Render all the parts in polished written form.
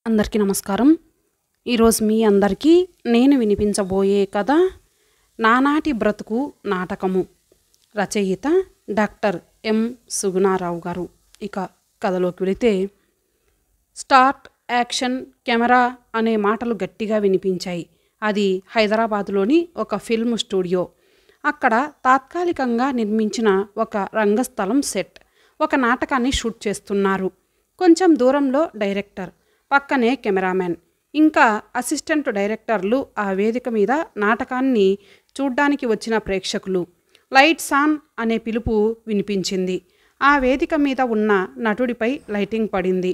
అందరికీ నమస్కారం. ఈరోజు మీ అందరికీ నేను వినిపించబోయే కథ నానాటి బ్రతుకు నాటకము. రచయిత డాక్టర్ ఎం సుగుణారావు గారు. ఇక కథలోకి వెళితే, స్టార్ట్, యాక్షన్, కెమెరా అనే మాటలు గట్టిగా వినిపించాయి. అది హైదరాబాదులోని ఒక ఫిల్మ్ స్టూడియో. అక్కడ తాత్కాలికంగా నిర్మించిన ఒక రంగస్థలం సెట్. ఒక నాటకాన్ని షూట్ చేస్తున్నారు. కొంచెం దూరంలో డైరెక్టర్, పక్కనే కెమెరామెన్, ఇంకా అసిస్టెంట్ డైరెక్టర్లు ఆ వేదిక మీద నాటకాన్ని చూడ్డానికి వచ్చిన ప్రేక్షకులు. లైట్స్ ఆన్ అనే పిలుపు వినిపించింది. ఆ వేదిక మీద ఉన్న నటుడిపై లైటింగ్ పడింది.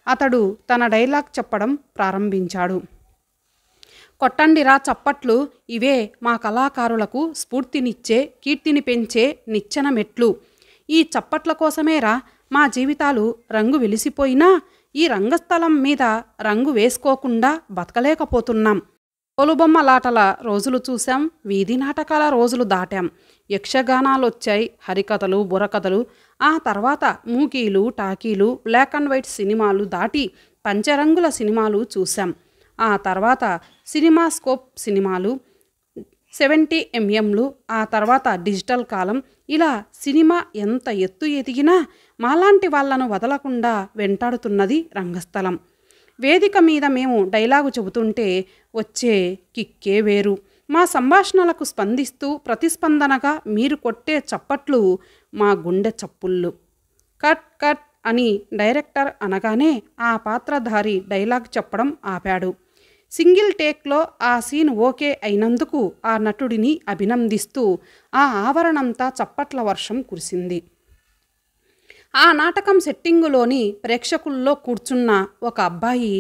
అతడు తన డైలాగ్ చెప్పడం ప్రారంభించాడు. కొట్టండిరా చప్పట్లు, ఇవే మా కళాకారులకు స్ఫూర్తినిచ్చే, కీర్తిని పెంచే నిచ్చెన మెట్లు. ఈ చప్పట్ల కోసమేరా మా జీవితాలు రంగు వెలిసిపోయినా ఈ రంగస్థలం మీద రంగు వేసుకోకుండా బతకలేకపోతున్నాం. తోలుబొమ్మలాటల రోజులు చూశాం, వీధి నాటకాల రోజులు దాటాం. యక్షగానాలొచ్చాయి, హరికథలు, బుర్రకథలు. ఆ తర్వాత మూకీలు, టాకీలు, బ్లాక్ అండ్ వైట్ సినిమాలు దాటి పంచరంగుల సినిమాలు చూశాం. ఆ తర్వాత సినిమాస్కోప్ సినిమాలు, 70mm, ఆ తర్వాత డిజిటల్ కాలం. ఇలా సినిమా ఎంత ఎత్తు ఎదిగినా మాలాంటి వాళ్లను వదలకుండా వెంటాడుతున్నది రంగస్థలం. వేదిక మీద మేము డైలాగు చెబుతుంటే వచ్చే కిక్కే వేరు. మా సంభాషణలకు స్పందిస్తూ ప్రతిస్పందనగా మీరు కొట్టే చప్పట్లు మా గుండె చప్పుళ్ళు. కట్ కట్ అని డైరెక్టర్ అనగానే ఆ పాత్రధారి డైలాగ్ చెప్పడం ఆపాడు. సింగిల్ టేక్లో ఆ సీన్ ఓకే అయినందుకు ఆ నటుడిని అభినందిస్తూ ఆ ఆవరణంతా చప్పట్ల వర్షం కురిసింది. ఆ నాటకం సెట్టింగులోని ప్రేక్షకుల్లో కూర్చున్న ఒక అబ్బాయి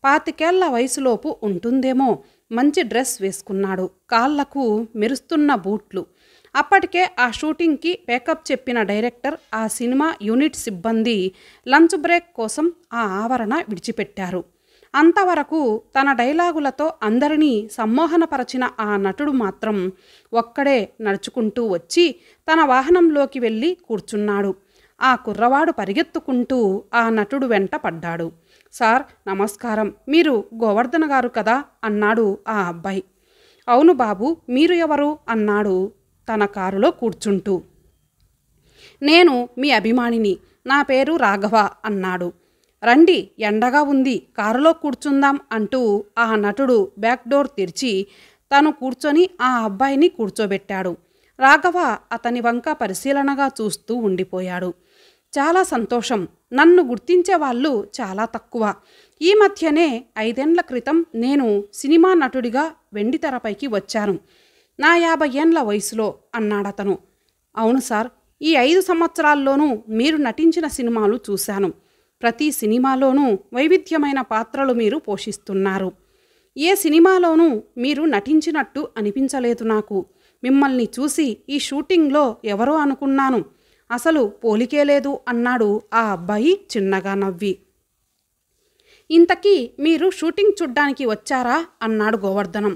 25 వయసులోపు ఉంటుందేమో, మంచి డ్రెస్ వేసుకున్నాడు, కాళ్లకు మెరుస్తున్న బూట్లు. అప్పటికే ఆ షూటింగ్కి పేకప్ చెప్పిన డైరెక్టర్, ఆ సినిమా యూనిట్ సిబ్బంది లంచ్ బ్రేక్ కోసం ఆ ఆవరణ విడిచిపెట్టారు. అంతవరకు తన డైలాగులతో అందరినీ సమ్మోహనపరచిన ఆ నటుడు మాత్రం ఒక్కడే నడుచుకుంటూ వచ్చి తన వాహనంలోకి వెళ్ళి కూర్చున్నాడు. ఆ కుర్రవాడు పరిగెత్తుకుంటూ ఆ నటుడు వెంట పడ్డాడు. సార్ నమస్కారం, మీరు గోవర్ధన గారు కదా అన్నాడు ఆ అబ్బాయి. అవును బాబు, మీరు ఎవరు అన్నాడు తన కారులో కూర్చుంటూ. నేను మీ అభిమానిని, నా పేరు రాఘవ అన్నాడు. రండి, ఎండగా ఉంది, కారులో కూర్చుందాం అంటూ ఆ నటుడు బ్యాక్ డోర్ తెరిచి తను కూర్చొని ఆ అబ్బాయిని కూర్చోబెట్టాడు. రాఘవ అతని వంక పరిశీలనగా చూస్తూ ఉండిపోయాడు. చాలా సంతోషం, నన్ను గుర్తించే వాళ్ళు చాలా తక్కువ. ఈ మధ్యనే 5 ఏళ్ల క్రితం నేను సినిమా నటుడిగా వెండితెరపైకి వచ్చాను, నా 50 ఏళ్ల వయసులో అన్నాడతను. అవును సార్, ఈ 5 సంవత్సరాల్లోనూ మీరు నటించిన సినిమాలు చూశాను. ప్రతి సినిమాలోనూ వైవిధ్యమైన పాత్రలు మీరు పోషిస్తున్నారు. ఏ సినిమాలోనూ మీరు నటించినట్టు అనిపించలేదు నాకు. మిమ్మల్ని చూసి ఈ షూటింగ్లో ఎవరో అనుకున్నాను, అసలు పోలికే లేదు అన్నాడు ఆ అబ్బాయి చిన్నగా నవ్వి. ఇంతకీ మీరు షూటింగ్ చూడ్డానికి వచ్చారా అన్నాడు గోవర్ధనం.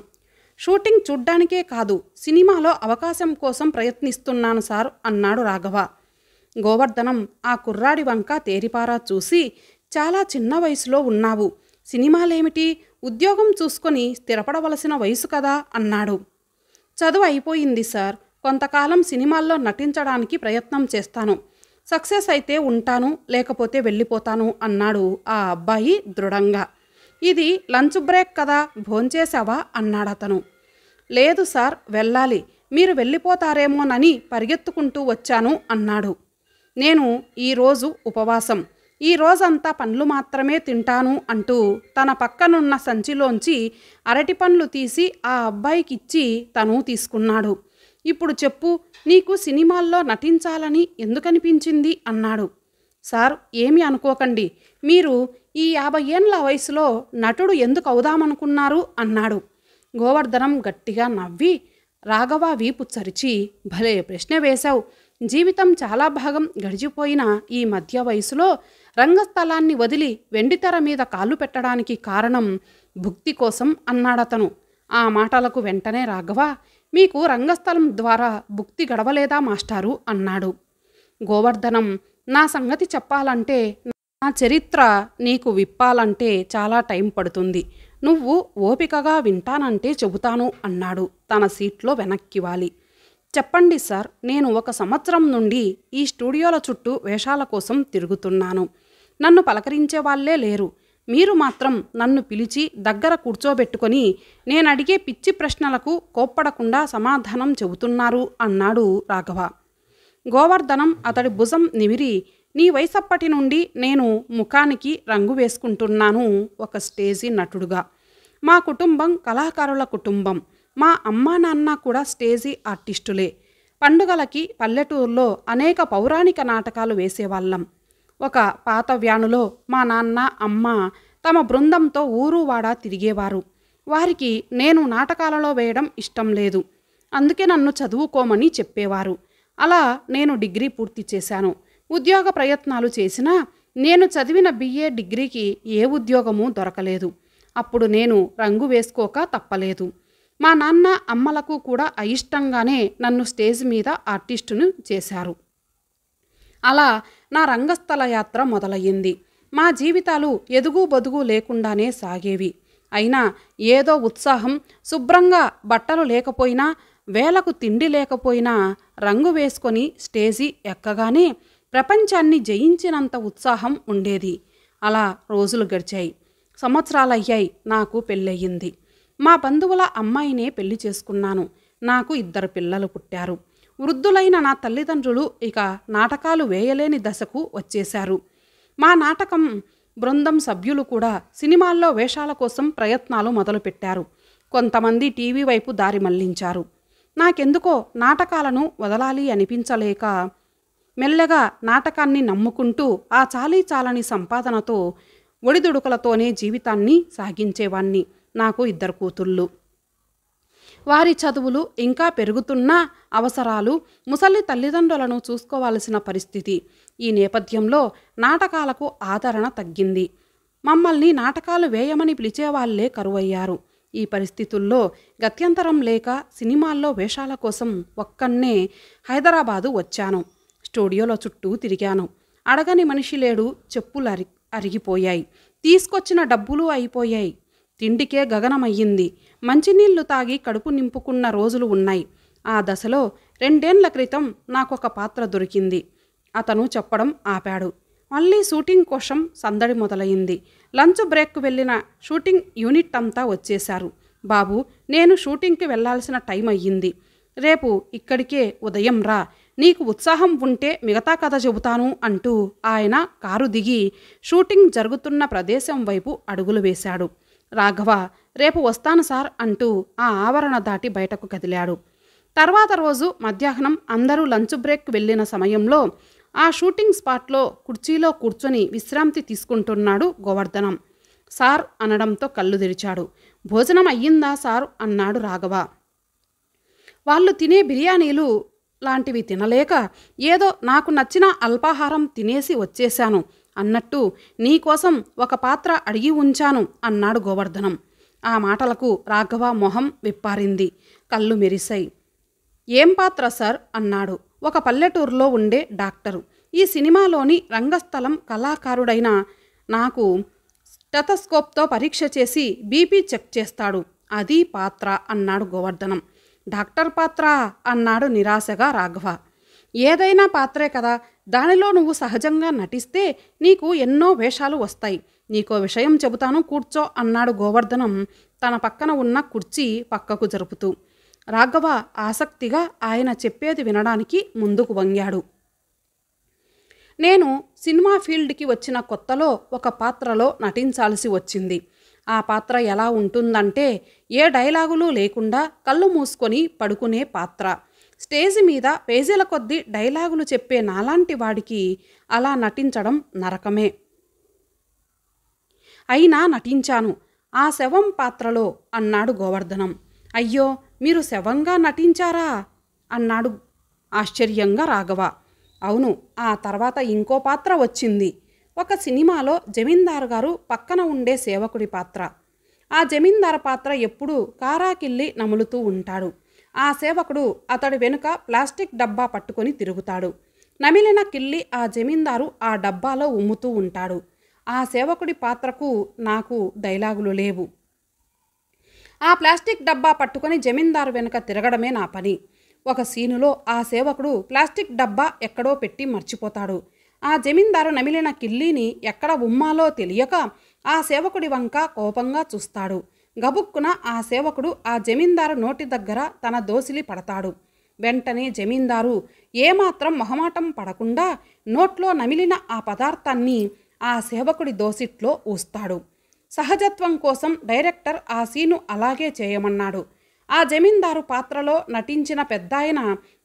షూటింగ్ చూడ్డానికే కాదు, సినిమాలో అవకాశం కోసం ప్రయత్నిస్తున్నాను సార్ అన్నాడు రాఘవ. గోవర్ధనం ఆ కుర్రాడి వంక తేరిపారా చూసి, చాలా చిన్న వయసులో ఉన్నావు, సినిమాలేమిటి, ఉద్యోగం చూసుకొని స్థిరపడవలసిన వయసు కదా అన్నాడు. చదువు అయిపోయింది సార్, కొంతకాలం సినిమాల్లో నటించడానికి ప్రయత్నం చేస్తాను, సక్సెస్ అయితే ఉంటాను, లేకపోతే వెళ్ళిపోతాను అన్నాడు ఆ అబ్బాయి దృఢంగా. ఇది లంచ్ బ్రేక్ కదా, భోంచేశావా అన్నాడతను. లేదు సార్, వెళ్ళాలి, మీరు వెళ్ళిపోతారేమోనని పరిగెత్తుకుంటూ వచ్చాను అన్నాడు. నేను ఈరోజు ఉపవాసం, ఈ రోజంతా పండ్లు మాత్రమే తింటాను అంటూ తన పక్కనున్న సంచిలోంచి అరటి పండ్లు తీసి ఆ అబ్బాయికిచ్చి తను తీసుకున్నాడు. ఇప్పుడు చెప్పు, నీకు సినిమాల్లో నటించాలని ఎందుకనిపించింది అన్నాడు. సార్ ఏమీ అనుకోకండి, మీరు ఈ 50 ఏళ్ల వయసులో నటుడు ఎందుకు అవుదామనుకున్నారు అన్నాడు. గోవర్ధనం గట్టిగా నవ్వి రాఘవ వీపు చరిచి, భలే ప్రశ్న వేశావు, జీవితం చాలా భాగం గడిచిపోయిన ఈ మధ్య వయసులో రంగస్థలాన్ని వదిలి వెండితెర మీద కాళ్ళు పెట్టడానికి కారణం భుక్తి కోసం అన్నాడతను. ఆ మాటలకు వెంటనే రాఘవ, మీకు రంగస్థలం ద్వారా భుక్తి గడవలేదా మాస్టారు అన్నాడు. గోవర్ధనం, నా సంగతి చెప్పాలంటే ఆ చరిత్ర నీకు విప్పాలంటే చాలా టైం పడుతుంది. నువ్వు ఓపికగా వింటానంటే చెబుతాను అన్నాడు తన సీట్లో వెనక్కి వాలి. చెప్పండి సార్, నేను 1 సంవత్సరం నుండి ఈ స్టూడియోల చుట్టూ వేషాల కోసం తిరుగుతున్నాను. నన్ను పలకరించే వాళ్ళే లేరు. మీరు మాత్రం నన్ను పిలిచి దగ్గర కూర్చోబెట్టుకొని నేనడిగే పిచ్చి ప్రశ్నలకు కోప్పడకుండా సమాధానం చెబుతున్నారు అన్నాడు రాఘవ. గోవర్ధనం అతడి భుజం నిమిరి, నీ వయసప్పటి నుండి నేను ముఖానికి రంగు వేసుకుంటున్నాను ఒక స్టేజీ నటుడుగా. మా కుటుంబం కళాకారుల కుటుంబం. మా అమ్మా నాన్న కూడా స్టేజీ ఆర్టిస్టులే. పండుగలకి పల్లెటూరులో అనేక పౌరాణిక నాటకాలు వేసేవాళ్ళం. ఒక పాత వ్యానులో మా నాన్న అమ్మ తమ బృందంతో ఊరు వాడ తిరిగేవారు. వారికి నేను నాటకాలలో వేయడం ఇష్టం లేదు. అందుకే నన్ను చదువుకోమని చెప్పేవారు. అలా నేను డిగ్రీ పూర్తి చేశాను. ఉద్యోగ ప్రయత్నాలు చేసినా నేను చదివిన BA డిగ్రీకి ఏ ఉద్యోగమూ దొరకలేదు. అప్పుడు నేను రంగు వేసుకోక తప్పలేదు. మా నాన్న అమ్మలకు కూడా అయిష్టంగానే నన్ను స్టేజ్ మీద ఆర్టిస్టును చేశారు. అలా నా రంగస్థల యాత్ర మొదలయ్యింది. మా జీవితాలు ఎదుగు బొదుగు లేకుండానే సాగేవి. అయినా ఏదో ఉత్సాహం, శుభ్రంగా బట్టలు లేకపోయినా, వేలకు తిండి లేకపోయినా రంగు వేసుకొని స్టేజి ఎక్కగానే ప్రపంచాన్ని జయించినంత ఉత్సాహం ఉండేది. అలా రోజులు గడిచాయి. సంవత్సరాలయ్యాయి. నాకు పెళ్ళయింది. మా బంధువుల అమ్మాయినే పెళ్లి చేసుకున్నాను. నాకు 2 పిల్లలు పుట్టారు. వృద్ధులైన నా తల్లిదండ్రులు ఇక నాటకాలు వేయలేని దశకు వచ్చేశారు. మా నాటకం బృందం సభ్యులు కూడా సినిమాల్లో వేషాల కోసం ప్రయత్నాలు మొదలుపెట్టారు. కొంతమంది టీవీ వైపు దారి మళ్లించారు. నాకెందుకో నాటకాలను వదలాలి అనిపించలేక మెల్లగా నాటకాన్ని నమ్ముకుంటూ ఆ చాలీ చాలని సంపాదనతో ఒడిదుడుకులతోనే జీవితాన్ని సాగించేవాణ్ణి. నాకు 2 కూతుళ్ళు. వారి చదువులు ఇంకా పెరుగుతున్న అవసరాలు, ముసలి తల్లిదండ్రులను చూసుకోవాల్సిన పరిస్థితి. ఈ నేపథ్యంలో నాటకాలకు ఆదరణ తగ్గింది. మమ్మల్ని నాటకాలు వేయమని పిలిచేవాళ్లే కరువయ్యారు. ఈ పరిస్థితుల్లో గత్యంతరం లేక సినిమాల్లో వేషాల కోసం ఒక్కన్నే హైదరాబాదు వచ్చాను. స్టూడియోల చుట్టూ తిరిగాను. అడగని మనిషి లేడు. చెప్పులు అరిగిపోయాయి. తీసుకొచ్చిన డబ్బులు అయిపోయాయి. తిండికే గగనమయ్యింది. మంచినీళ్లు తాగి కడుపు నింపుకున్న రోజులు ఉన్నాయి. ఆ దశలో 2 ఏళ్ల క్రితం నాకొక పాత్ర దొరికింది. అతను చెప్పడం ఆపాడు. మళ్ళీ షూటింగ్ కోసం సందడి మొదలైంది. లంచ్ బ్రేక్కు వెళ్ళిన షూటింగ్ యూనిట్ అంతా వచ్చేశారు. బాబు, నేను షూటింగ్కి వెళ్లాల్సిన టైం అయ్యింది. రేపు ఇక్కడికే ఉదయం రా. నీకు ఉత్సాహం ఉంటే మిగతా కథ చెబుతాను అంటూ ఆయన కారు దిగి షూటింగ్ జరుగుతున్న ప్రదేశం వైపు అడుగులు వేశాడు. రాఘవ, రేపు వస్తాను సార్ అంటూ ఆ ఆవరణ దాటి బయటకు కదిలాడు. తర్వాత రోజు మధ్యాహ్నం అందరూ లంచ్ బ్రేక్ వెళ్ళిన సమయంలో ఆ షూటింగ్ స్పాట్లో కుర్చీలో కూర్చొని విశ్రాంతి తీసుకుంటున్నాడు గోవర్ధనం. సార్ అనడంతో కళ్ళు తెరిచాడు. భోజనం అయ్యిందా సార్ అన్నాడు రాఘవ. వాళ్ళు తినే బిర్యానీలు లాంటివి తినలేక ఏదో నాకు నచ్చిన అల్పాహారం తినేసి వచ్చేశాను అన్నట్టు నీకోసం ఒక పాత్ర అడిగి ఉంచాను అన్నాడు గోవర్ధనం. ఆ మాటలకు రాఘవ మొహం విప్పారింది. కళ్ళు మెరిశాయి. ఏం పాత్ర సార్ అన్నాడు. ఒక పల్లెటూరులో ఉండే డాక్టరు. ఈ సినిమాలోని రంగస్థలం కళాకారుడైన నాకు స్టెతస్కోప్తో పరీక్ష చేసి బీపీ చెక్ చేస్తాడు. అది పాత్ర అన్నాడు గోవర్ధనం. డాక్టర్ పాత్ర అన్నాడు నిరాశగా రాఘవ. ఏదైనా పాత్రే కదా, దానిలో నువ్వు సహజంగా నటిస్తే నీకు ఎన్నో వేషాలు వస్తాయి. నీకో విషయం చెబుతాను, కూర్చో అన్నాడు గోవర్ధనం తన పక్కన ఉన్న కుర్చీ పక్కకు జరుపుతూ. రాఘవ ఆసక్తిగా ఆయన చెప్పేది వినడానికి ముందుకు వంగాడు. నేను సినిమా ఫీల్డ్కి వచ్చిన కొత్తలో ఒక పాత్రలో నటించాల్సి వచ్చింది. ఆ పాత్ర ఎలా ఉంటుందంటే ఏ డైలాగులు లేకుండా కళ్ళు మూసుకొని పడుకునే పాత్ర. స్టేజి మీద పేజీల కొద్దీ డైలాగులు చెప్పే నాలాంటి వాడికి అలా నటించడం నరకమే. అయినా నటించాను. ఆ శవం పాత్రలో అన్నాడు గోవర్ధనం. అయ్యో, మీరు శవంగా నటించారా అన్నాడు ఆశ్చర్యంగా రాఘవ. అవును, ఆ తర్వాత ఇంకో పాత్ర వచ్చింది. ఒక సినిమాలో జమీందారు గారు పక్కన ఉండే సేవకుడి పాత్ర. ఆ జమీందారు పాత్ర ఎప్పుడూ కారాకిల్లి నములుతూ ఉంటాడు. ఆ సేవకుడు అతడి వెనుక ప్లాస్టిక్ డబ్బా పట్టుకొని తిరుగుతాడు. నమిలిన కిల్లి ఆ జమీందారు ఆ డబ్బాలో ఉమ్ముతూ ఉంటాడు. ఆ సేవకుడి పాత్రకు నాకు డైలాగులు లేవు. ఆ ప్లాస్టిక్ డబ్బా పట్టుకొని జమీందారు వెనుక తిరగడమే నా పని. ఒక సీనులో ఆ సేవకుడు ప్లాస్టిక్ డబ్బా ఎక్కడో పెట్టి మర్చిపోతాడు. ఆ జమీందారు నమిలిన కిల్లీని ఎక్కడ ఉమ్మాలో తెలియక ఆ సేవకుడి వంక కోపంగా చూస్తాడు. గబుక్కున ఆ సేవకుడు ఆ జమీందారు నోటి దగ్గర తన దోసిలి పడతాడు. వెంటనే జమీందారు ఏమాత్రం మొహమాటం పడకుండా నోట్లో నమిలిన ఆ పదార్థాన్ని ఆ సేవకుడి దోసిట్లో ఊస్తాడు. సహజత్వం కోసం డైరెక్టర్ ఆ సీను అలాగే చేయమన్నాడు. ఆ జమీందారు పాత్రలో నటించిన పెద్దాయన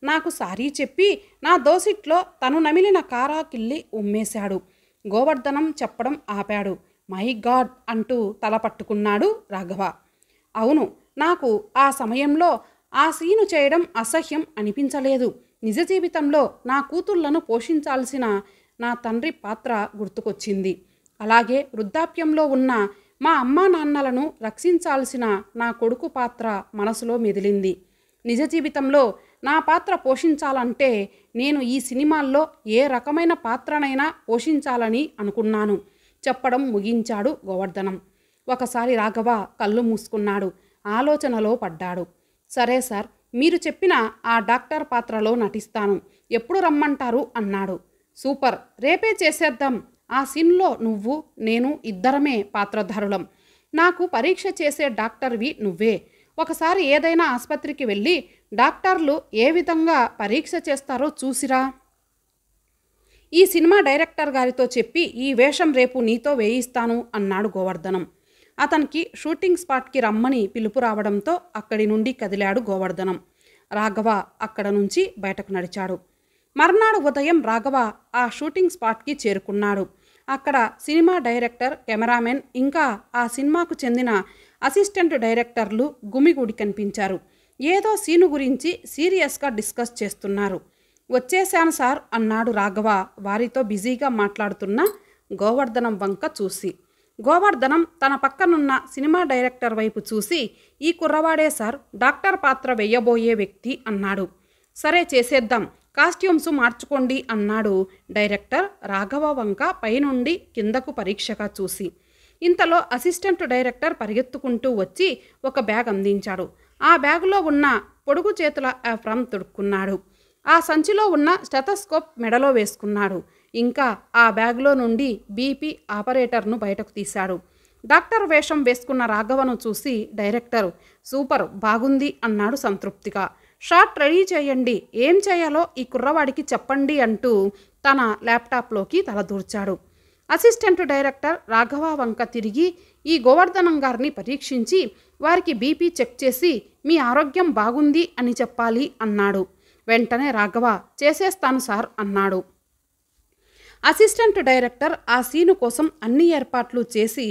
నాకు సారీ చెప్పి నా దోసిట్లో తను నమిలిన కారా కిల్లి ఉమ్మేశాడు. గోవర్ధనం చెప్పడం ఆపాడు. మై గాడ్ అంటూ తల పట్టుకున్నాడు రాఘవ. అవును, నాకు ఆ సమయంలో ఆ సీను చేయడం అసహ్యం అనిపించలేదు. నిజ జీవితంలో నా కూతుళ్లను పోషించాల్సిన నా తండ్రి పాత్ర గుర్తుకొచ్చింది. అలాగే వృద్ధాప్యంలో ఉన్న మా అమ్మా నాన్నలను రక్షించాల్సిన నా కొడుకు పాత్ర మనసులో మెదిలింది. నిజ జీవితంలో నా పాత్ర పోషించాలంటే నేను ఈ సినిమాల్లో ఏ రకమైన పాత్రనైనా పోషించాలని అనుకున్నాను చెప్పడం ముగించాడు గోవర్ధనం. ఒకసారి రాఘవ కళ్ళు మూసుకున్నాడు. ఆలోచనలో పడ్డాడు. సరే సార్, మీరు చెప్పిన ఆ డాక్టర్ పాత్రలో నటిస్తాను. ఎప్పుడు రమ్మంటారు అన్నాడు. సూపర్, రేపే చేసేద్దాం. ఆ సీన్లో నువ్వు నేను ఇద్దరమే పాత్రధారులం. నాకు పరీక్ష చేసే డాక్టర్వి నువ్వే. ఒకసారి ఏదైనా ఆసుపత్రికి వెళ్ళి డాక్టర్లు ఏ విధంగా పరీక్ష చేస్తారో చూసిరా. ఈ సినిమా డైరెక్టర్ గారితో చెప్పి ఈ వేషం రేపు నీతో వేయిస్తాను అన్నాడు గోవర్ధనం. అతనికి షూటింగ్ స్పాట్కి రమ్మని పిలుపు రావడంతో అక్కడి నుండి కదిలాడు గోవర్ధనం. రాఘవ అక్కడ నుంచి బయటకు నడిచాడు. మర్నాడు ఉదయం రాఘవ ఆ షూటింగ్ స్పాట్కి చేరుకున్నాడు. అక్కడ సినిమా డైరెక్టర్, కెమెరామెన్ ఇంకా ఆ సినిమాకు చెందిన అసిస్టెంట్ డైరెక్టర్లు గుమిగూడి కనిపించారు. ఏదో సీను గురించి సీరియస్గా డిస్కస్ చేస్తున్నారు. వచ్చేశాను సార్ అన్నాడు రాఘవ వారితో బిజీగా మాట్లాడుతున్న గోవర్ధనం వంక చూసి. గోవర్ధనం తన పక్కనున్న సినిమా డైరెక్టర్ వైపు చూసి ఈ కుర్రవాడే సార్ డాక్టర్ పాత్ర వెయ్యబోయే వ్యక్తి అన్నాడు. సరే చేసేద్దాం, కాస్ట్యూమ్స్ మార్చుకోండి అన్నాడు డైరెక్టర్ రాఘవ వంక పైనుండి కిందకు పరీక్షగా చూసి. ఇంతలో అసిస్టెంట్ డైరెక్టర్ పరిగెత్తుకుంటూ వచ్చి ఒక బ్యాగ్ అందించాడు. ఆ బ్యాగులో ఉన్న పొడుగు చేతుల ఫ్రమ్ తొడుక్కున్నాడు. ఆ సంచిలో ఉన్న స్టెథోస్కోప్ మెడలో వేసుకున్నాడు. ఇంకా ఆ బ్యాగులో నుండి బీపీ ఆపరేటర్ను బయటకు తీశాడు. డాక్టర్ వేషం వేసుకున్న రాఘవను చూసి డైరెక్టర్ సూపర్, బాగుంది అన్నాడు సంతృప్తిగా. షాట్ రెడీ చేయండి, ఏం చేయాలో ఈ కుర్రవాడికి చెప్పండి అంటూ తన ల్యాప్టాప్లోకి తలదూర్చాడు. అసిస్టెంట్ డైరెక్టర్ రాఘవ వంక తిరిగి ఈ గోవర్ధనం గారిని పరీక్షించి వారికి బీపీ చెక్ చేసి మీ ఆరోగ్యం బాగుంది అని చెప్పాలి అన్నాడు. వెంటనే రాఘవ చేసేస్తాను సార్ అన్నాడు. అసిస్టెంట్ డైరెక్టర్ ఆ సీను కోసం అన్ని ఏర్పాట్లు చేసి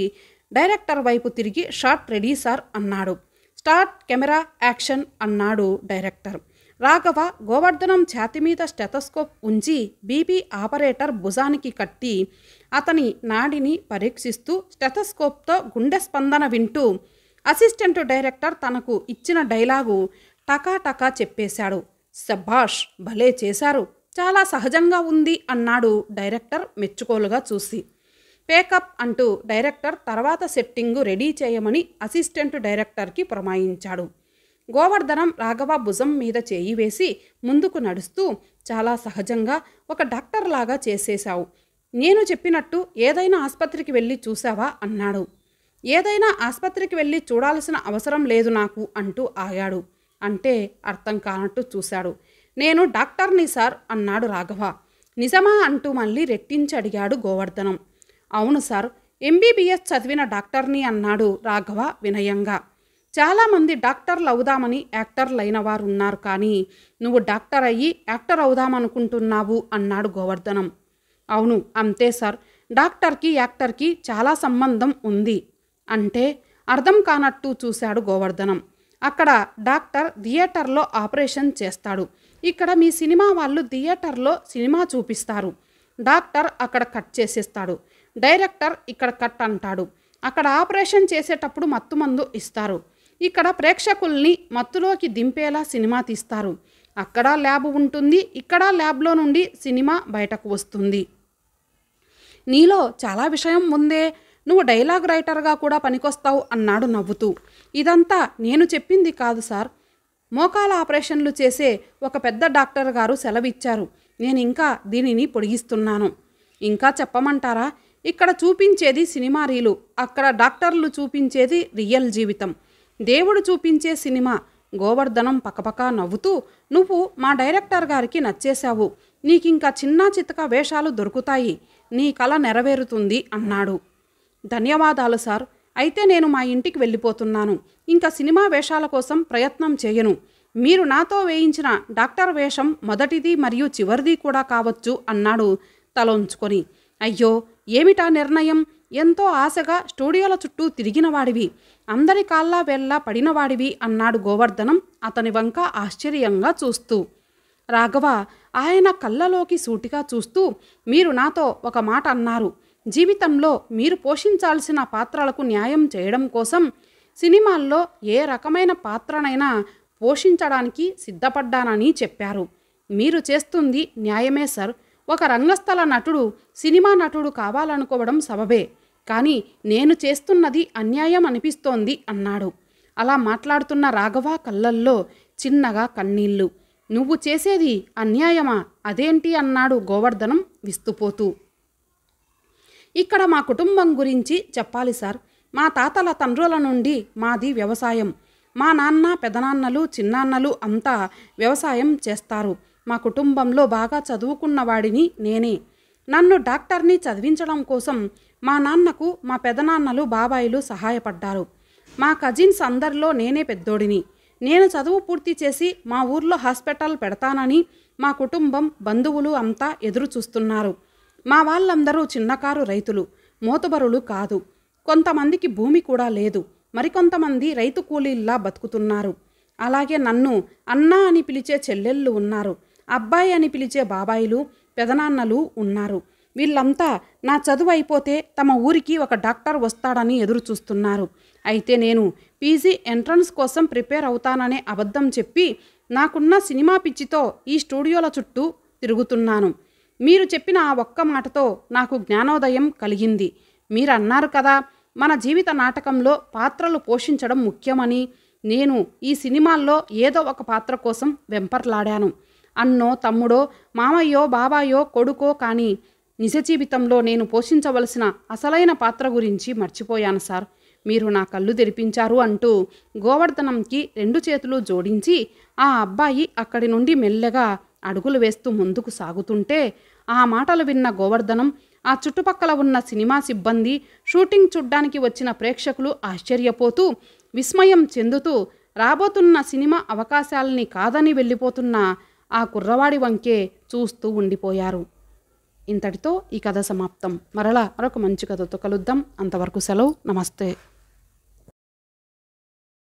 డైరెక్టర్ వైపు తిరిగి షాట్ రెడీ సార్ అన్నాడు. స్టార్ట్, కెమెరా, యాక్షన్ అన్నాడు డైరెక్టర్. రాఘవ గోవర్ధనం ఛాతి మీద స్టెథోస్కోప్ ఉంచి బీపీ ఆపరేటర్ భుజానికి కట్టి అతని నాడిని పరీక్షిస్తూ స్టెథోస్కోప్తో గుండె స్పందన వింటూ అసిస్టెంట్ డైరెక్టర్ తనకు ఇచ్చిన డైలాగు టకాటకా చెప్పేశాడు. శభాష్, భలే చేశారు, చాలా సహజంగా ఉంది అన్నాడు డైరెక్టర్ మెచ్చుకోలుగా చూసి. పేకప్ అంటూ డైరెక్టర్ తర్వాత సెట్టింగు రెడీ చేయమని అసిస్టెంట్ డైరెక్టర్కి పురమాయించాడు. గోవర్ధనం రాఘవ భుజం మీద చేయి వేసి ముందుకు నడుస్తూ చాలా సహజంగా ఒక డాక్టర్ లాగా చేసేశావు. నేను చెప్పినట్టు ఏదైనా ఆసుపత్రికి వెళ్ళి చూసావా అన్నాడు. ఏదైనా ఆసుపత్రికి వెళ్ళి చూడాల్సిన అవసరం లేదు నాకు అంటూ ఆగాడు. అంటే అర్థం కానట్టు చూశాడు. నేను డాక్టర్ని సార్ అన్నాడు రాఘవ. నిజమా అంటూ మళ్ళీ రెట్టించి అడిగాడు గోవర్ధనం. అవును సార్, ఎంబీబీఎస్ చదివిన డాక్టర్ని అన్నాడు రాఘవ వినయంగా. చాలామంది డాక్టర్లు అవుదామని యాక్టర్లు అయిన వారు ఉన్నారు, కానీ నువ్వు డాక్టర్ అయ్యి యాక్టర్ అవుదామనుకుంటున్నావు అన్నాడు గోవర్ధనం. అవును అంతే సార్, డాక్టర్కి యాక్టర్కి చాలా సంబంధం ఉంది. అంటే అర్థం కానట్టు చూశాడు గోవర్ధనం. అక్కడ డాక్టర్ థియేటర్లో ఆపరేషన్ చేస్తాడు, ఇక్కడ మీ సినిమా వాళ్ళు థియేటర్లో సినిమా చూపిస్తారు. డాక్టర్ అక్కడ కట్ చేసేస్తాడు, డైరెక్టర్ ఇక్కడ కట్ అంటాడు. అక్కడ ఆపరేషన్ చేసేటప్పుడు మత్తుమందు ఇస్తారు, ఇక్కడ ప్రేక్షకుల్ని మత్తులోకి దింపేలా సినిమా తీస్తారు. అక్కడ ల్యాబ్ ఉంటుంది, ఇక్కడ ల్యాబ్లో నుండి సినిమా బయటకు వస్తుంది. నీలో చాలా విషయం ఉందే, నువ్వు డైలాగ్ రైటర్గా కూడా పనికొస్తావు అన్నాడు నవ్వుతూ. ఇదంతా నేను చెప్పింది కాదు సార్, మోకాల ఆపరేషన్లు చేసే ఒక పెద్ద డాక్టర్ గారు సెలవిచ్చారు. నేను ఇంకా దీనిని పొడిగిస్తున్నాను. ఇంకా చెప్పమంటారా? ఇక్కడ చూపించేది సినిమా రీలు, అక్కడ డాక్టర్లు చూపించేది రియల్ జీవితం, దేవుడు చూపించే సినిమా. గోవర్ధనం పకపకా నవ్వుతూ, నువ్వు మా డైరెక్టర్ గారికి నచ్చేశావు, నీకింకా చిన్నా చితక వేషాలు దొరుకుతాయి, నీ కల నెరవేరుతుంది అన్నాడు. ధన్యవాదాలు సార్, అయితే నేను మా ఇంటికి వెళ్ళిపోతున్నాను. ఇంకా సినిమా వేషాల కోసం ప్రయత్నం చేయను. మీరు నాతో వేయించిన డాక్టర్ వేషం మొదటిది మరియు చివరిది కూడా కావచ్చు అన్నాడు తలొంచుకొని. అయ్యో, ఏమిటా నిర్ణయం? ఎంతో ఆశగా స్టూడియోల చుట్టూ తిరిగినవాడివి, అందరి కాళ్ళ వేళ్ళ పడినవాడివి అన్నాడు గోవర్ధనం అతని వంక ఆశ్చర్యంగా చూస్తూ. రాఘవ ఆయన కళ్ళలోకి సూటిగా చూస్తూ, మీరు నాతో ఒక మాట అన్నారు, జీవితంలో మీరు పోషించాల్సిన పాత్రలకు న్యాయం చేయడం కోసం సినిమాల్లో ఏ రకమైన పాత్రనైనా పోషించడానికి సిద్ధపడ్డానని చెప్పారు. మీరు చేస్తుంది న్యాయమే సార్. ఒక రంగస్థల నటుడు సినిమా నటుడు కావాలనుకోవడం సబబే, కానీ నేను చేస్తున్నది అన్యాయం అనిపిస్తోంది అన్నాడు. అలా మాట్లాడుతున్న రాఘవ కళ్ళల్లో చిన్నగా కన్నీళ్ళు. నువ్వు చేసేది అన్యాయమా? అదేంటి అన్నాడు గోవర్ధనం విస్తుపోతూ. ఇక్కడ మా కుటుంబం గురించి చెప్పాలి సార్. మా తాతల తండ్రుల నుండి మాది వ్యవసాయం. మా నాన్న, పెదనాన్నలు, చిన్నాన్నలు అంతా వ్యవసాయం చేస్తారు. మా కుటుంబంలో బాగా చదువుకున్నవాడిని నేనే. నన్ను డాక్టర్ని చదివించడం కోసం మా నాన్నకు మా పెదనాన్నలు, బాబాయిలు సహాయపడ్డారు. మా కజిన్స్ అందరిలో నేనే పెద్దోడిని. నేను చదువు పూర్తి చేసి మా ఊర్లో హాస్పిటల్ పెడతానని మా కుటుంబం, బంధువులు అంతా ఎదురు చూస్తున్నారు. మా వాళ్ళందరూ చిన్నకారు రైతులు, మోతుబరులు కాదు. కొంతమందికి భూమి కూడా లేదు, మరికొంతమంది రైతు కూలీల్లా బతుకుతున్నారు. అలాగే నన్ను అన్నా అని పిలిచే చెల్లెళ్ళు ఉన్నారు, అబ్బాయి అని పిలిచే బాబాయిలు, పెదనాన్నలు ఉన్నారు. వీళ్ళంతా నా చదువు అయిపోతే తమ ఊరికి ఒక డాక్టర్ వస్తాడని ఎదురు చూస్తున్నారు. అయితే నేను పీజీ ఎంట్రన్స్ కోసం ప్రిపేర్ అవుతాననే అబద్ధం చెప్పి నాకున్న సినిమా పిచ్చితో ఈ స్టూడియోల చుట్టూ తిరుగుతున్నాను. మీరు చెప్పిన ఆ ఒక్క మాటతో నాకు జ్ఞానోదయం కలిగింది. మీరు అన్నారు కదా, మన జీవిత నాటకంలో పాత్రలు పోషించడం ముఖ్యమని. నేను ఈ సినిమాల్లో ఏదో ఒక పాత్ర కోసం వెంపర్లాడాను. అన్నో, తమ్ముడో, మామయ్యో, బాబాయో, కొడుకో, కానీ నిజ జీవితంలో నేను పోషించవలసిన అసలైన పాత్ర గురించి మర్చిపోయాను సార్. మీరు నా కళ్ళు తెరిపించారు అంటూ గోవర్ధనంకి 2 చేతులు జోడించి ఆ అబ్బాయి అక్కడి నుండి మెల్లగా అడుగులు వేస్తూ ముందుకు సాగుతుంటే ఆ మాటలు విన్న గోవర్ధనం, ఆ చుట్టుపక్కల ఉన్న సినిమా సిబ్బంది, షూటింగ్ చూడ్డానికి వచ్చిన ప్రేక్షకులు ఆశ్చర్యపోతూ, విస్మయం చెందుతూ రాబోతున్న సినిమా అవకాశాలని కాదని వెళ్ళిపోతున్న ఆ కుర్రవాడి వంకే చూస్తూ ఉండిపోయారు. ఇంతటితో ఈ కథ సమాప్తం. మరలా మరొక మంచి కథతో కలుద్దాం. అంతవరకు సెలవు. నమస్తే.